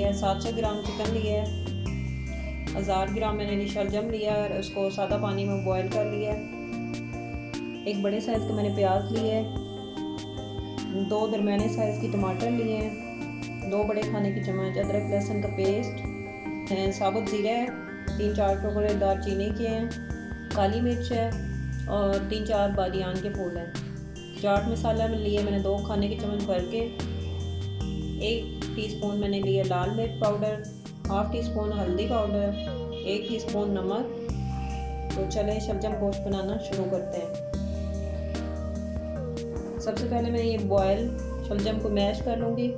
है, 700 gram chicken लिया है, 1000 ग्राम मैंने शलजम लिया है और उसको सादा पानी में बॉयल कर लिया है। एक बड़े साइज़ का मैंने प्याज लिया है, 2 दरमियाने साइज़ की टमाटर लिए हैं, 2 बड़े खाने की चम्मच अदरक लहसुन का पेस्ट, साबुत ज़ीरा है, 3-4 टुकड़े दालचीनी के हैं, काली मिर्च है और 3-4 बादियान के फूल हैं। चाट मसाला में लिए मैंने 2 खाने की चम्मच भर के, 1 टीस्पून मैंने लिया लाल मिर्च पाउडर, हाफ़ टी स्पून हल्दी पाउडर, 1 टीस्पून नमक। तो चले शलजम गोश्त बनाना शुरू करते हैं। सबसे पहले मैं ये बॉयल शलजम को मैश कर लूँगी।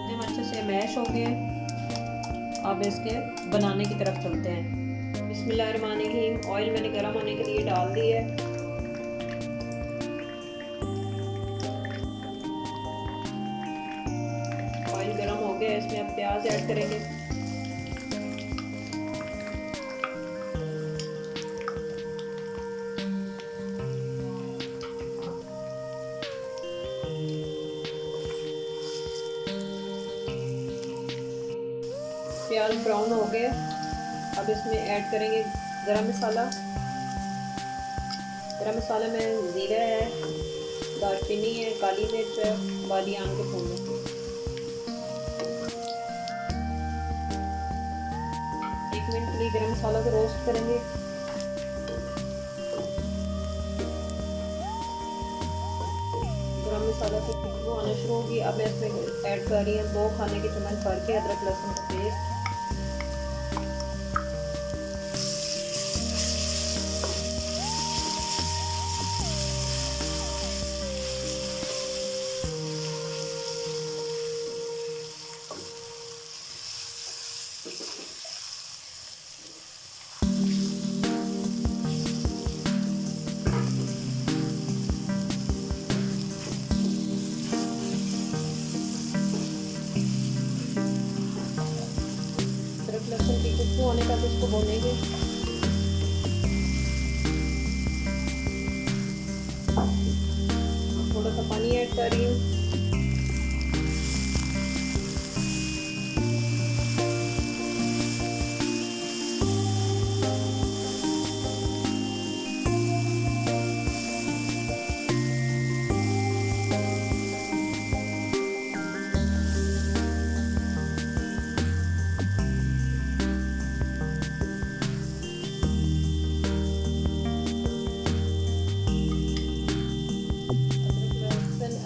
जब अच्छे से मैश हो गए, अब इसके बनाने की तरफ चलते हैं। बिस्मिल्लाहिर्रहमानिर्रहीम। ऑयल मैंने गर्म होने के लिए डाल दी है। ऑयल गर्म हो गया, इसमें अब प्याज ऐड करेंगे। प्याज ब्राउन हो गए, अब इसमें ऐड करेंगे गरम मसाला। गरम मसाला में ज़ीरा है, दालचीनी है, काली मिर्च है, बादियान के फूल है। 1 मिनट के लिए गरम मसाला को रोस्ट करेंगे। गरम मसाला की खुशबू आना शुरू होगी। अब मैं इसमें ऐड कर रही हूँ 2 खाने की चम्मच भर के अदरक लहसुन का पेस्ट। लहसुन की खुशबू होने तक इसको भूनेंगे। थोड़ा सा पानी ऐड कर रही हूँ।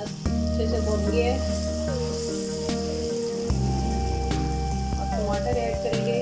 अच्छे से भून गए। अब टमाटर ऐड करेंगे।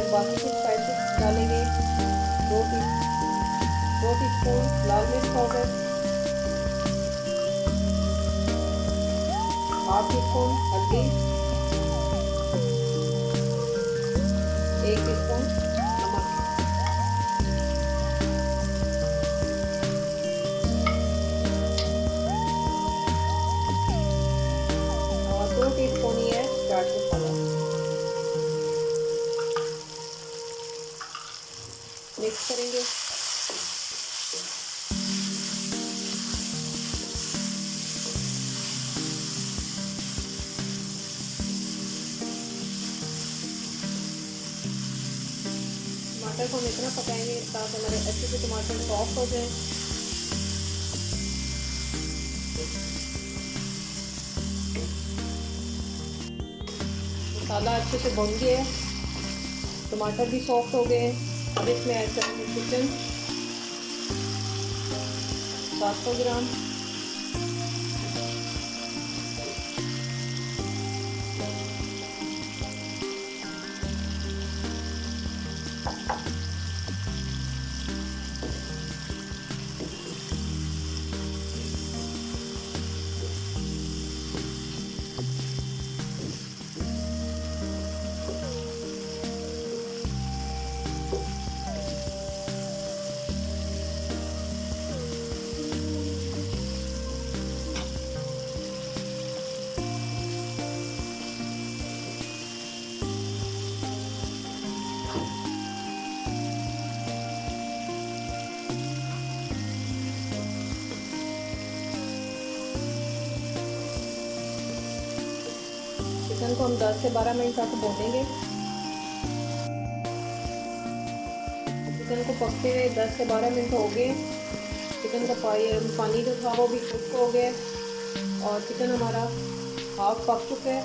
बाकी के स्पाइसेस डालेंगे। 2 टीस्पून लाल मिर्च पाउडर, हाफ टीस्पून हल्दी, 1 टीस्पून नमक, और 2 टीस्पून ही है चाट मसाला। मिक्स करेंगे। टमाटर को हम इतना पकाएंगे ताकि हमारे अच्छे से टमाटर सॉफ्ट हो जाए। मसाला अच्छे से भुन गया है, टमाटर भी सॉफ्ट हो गए। अब इसमें ऐड करेंगे चिकन 700 ग्राम। चिकन को हम 10 से 12 मिनट तक भूनेंगे। चिकन को पकते हुए 10 से 12 मिनट हो गए। चिकन का पानी जो था वो भी खुश्क हो गया और चिकन हमारा हाफ पक चुका है।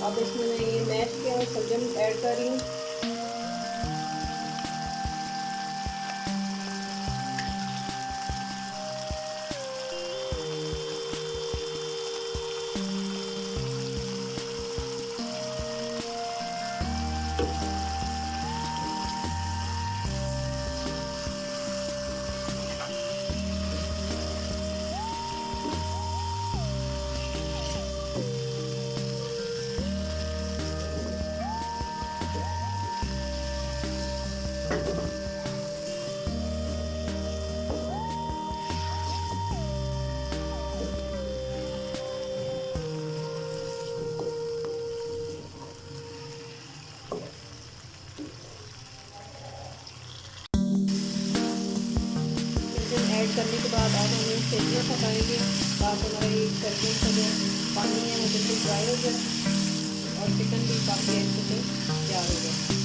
अब इसमें मैं ये मैश किया हुआ सलजम ऐड कर रही हूँ। ऐड करने के बाद अब हम इसे इतना पकाएंगे ताकि हमारा ये सर्दियों का जो पानी है वो बिल्कुल ड्राई हो जाए और चिकन भी काफ़ी अच्छे से तैयार हो जाए।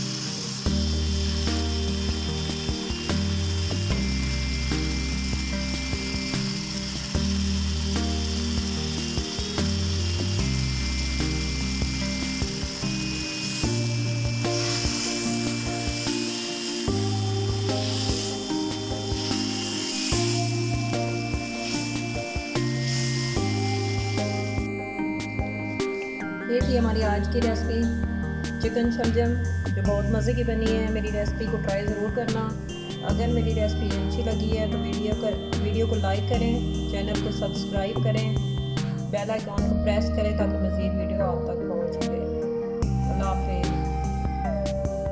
ये थी हमारी आज की रेसिपी चिकन शलजम जो बहुत मज़े की बनी है। मेरी रेसिपी को ट्राई ज़रूर करना। अगर मेरी रेसिपी अच्छी लगी है तो वीडियो को लाइक करें, चैनल को सब्सक्राइब करें, बेल आइकॉन को प्रेस करें ताकि मज़ीद वीडियो आप तक पहुँच सके। अल्लाह हाफ़िज़।